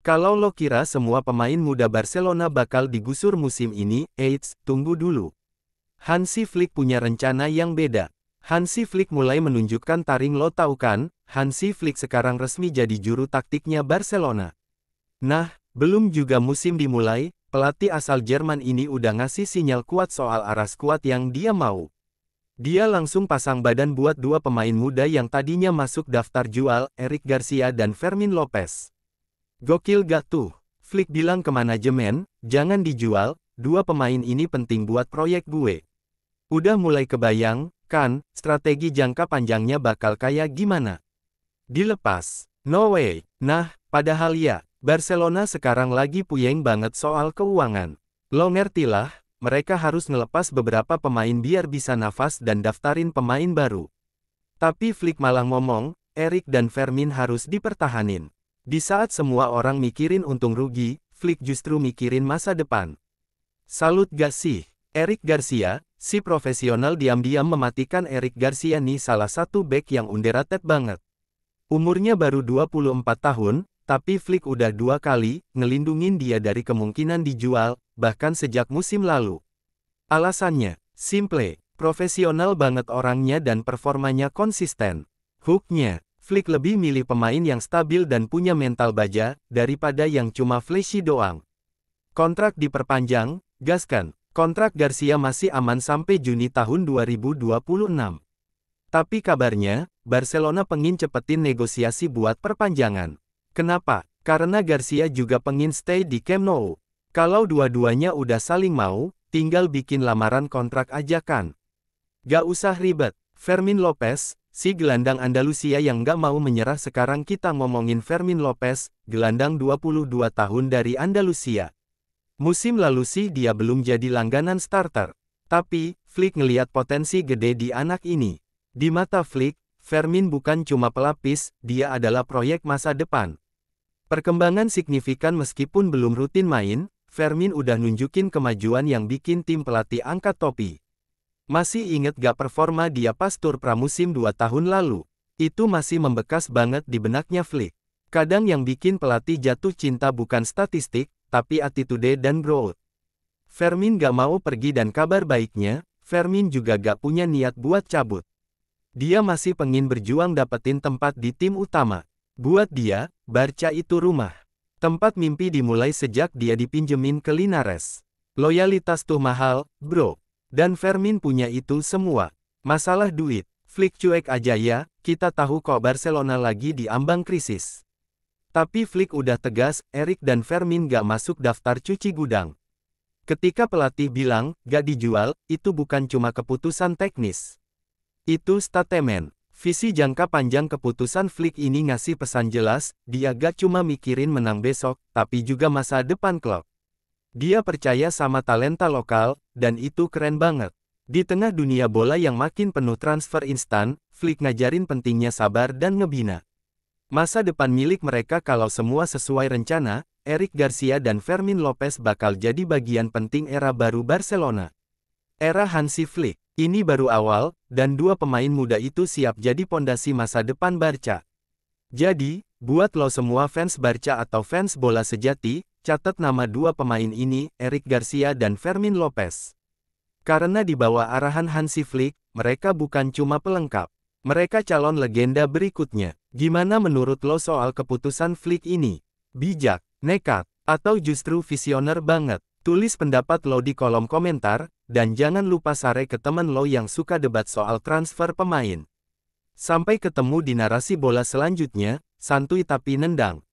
Kalau lo kira semua pemain muda Barcelona bakal digusur musim ini, eits, tunggu dulu. Hansi Flick punya rencana yang beda. Hansi Flick mulai menunjukkan taring. Lo tahu kan, Hansi Flick sekarang resmi jadi juru taktiknya Barcelona. Nah, belum juga musim dimulai, pelatih asal Jerman ini udah ngasih sinyal kuat soal arah skuad yang dia mau. Dia langsung pasang badan buat dua pemain muda yang tadinya masuk daftar jual, Eric Garcia dan Fermin Lopez. Gokil gak tuh? Flick bilang ke manajemen, jangan dijual, dua pemain ini penting buat proyek gue. Udah mulai kebayang, kan, strategi jangka panjangnya bakal kayak gimana? Dilepas? No way. Nah, padahal ya, Barcelona sekarang lagi puyeng banget soal keuangan. Lo ngertilah, mereka harus ngelepas beberapa pemain biar bisa nafas dan daftarin pemain baru. Tapi Flick malah ngomong, Eric dan Fermin harus dipertahanin. Di saat semua orang mikirin untung rugi, Flick justru mikirin masa depan. Salut gak sih? Eric Garcia, si profesional diam-diam mematikan. Eric Garcia nih salah satu bek yang underrated banget. Umurnya baru 24 tahun, tapi Flick udah 2 kali ngelindungin dia dari kemungkinan dijual, bahkan sejak musim lalu. Alasannya, simple, profesional banget orangnya dan performanya konsisten. Hooknya, Flick lebih milih pemain yang stabil dan punya mental baja, daripada yang cuma flashy doang. Kontrak diperpanjang, gaskan. Kontrak Garcia masih aman sampai Juni tahun 2026. Tapi kabarnya, Barcelona pengin cepetin negosiasi buat perpanjangan. Kenapa? Karena Garcia juga pengin stay di Camp Nou. Kalau dua-duanya udah saling mau, tinggal bikin lamaran kontrak aja kan. Gak usah ribet. Fermin Lopez, si gelandang Andalusia yang gak mau menyerah. Sekarang kita ngomongin Fermin Lopez, gelandang 22 tahun dari Andalusia. Musim lalu sih dia belum jadi langganan starter. Tapi, Flick ngeliat potensi gede di anak ini. Di mata Flick, Fermin bukan cuma pelapis, dia adalah proyek masa depan. Perkembangan signifikan meskipun belum rutin main, Fermin udah nunjukin kemajuan yang bikin tim pelatih angkat topi. Masih inget gak performa dia pas tur pramusim 2 tahun lalu? Itu masih membekas banget di benaknya Flick. Kadang yang bikin pelatih jatuh cinta bukan statistik, tapi attitude dan growth. Fermin gak mau pergi dan kabar baiknya, Fermin juga gak punya niat buat cabut. Dia masih pengin berjuang dapetin tempat di tim utama. Buat dia, Barca itu rumah. Tempat mimpi dimulai sejak dia dipinjemin ke Linares. Loyalitas tuh mahal, bro. Dan Fermin punya itu semua. Masalah duit, Flick cuek aja ya, kita tahu kok Barcelona lagi di ambang krisis. Tapi Flick udah tegas, Eric dan Fermin gak masuk daftar cuci gudang. Ketika pelatih bilang, gak dijual, itu bukan cuma keputusan teknis. Itu statement. Visi jangka panjang. Keputusan Flick ini ngasih pesan jelas, dia gak cuma mikirin menang besok, tapi juga masa depan klub. Dia percaya sama talenta lokal, dan itu keren banget. Di tengah dunia bola yang makin penuh transfer instan, Flick ngajarin pentingnya sabar dan ngebina masa depan milik mereka. Kalau semua sesuai rencana, Eric Garcia dan Fermin Lopez bakal jadi bagian penting era baru Barcelona. Era Hansi Flick. Ini baru awal, dan dua pemain muda itu siap jadi pondasi masa depan Barca. Jadi, buat lo semua fans Barca atau fans bola sejati, catat nama dua pemain ini, Eric Garcia dan Fermin Lopez. Karena di bawah arahan Hansi Flick, mereka bukan cuma pelengkap. Mereka calon legenda berikutnya. Gimana menurut lo soal keputusan Flick ini? Bijak, nekat, atau justru visioner banget? Tulis pendapat lo di kolom komentar, dan jangan lupa share ke teman lo yang suka debat soal transfer pemain. Sampai ketemu di narasi bola selanjutnya, santuy tapi nendang.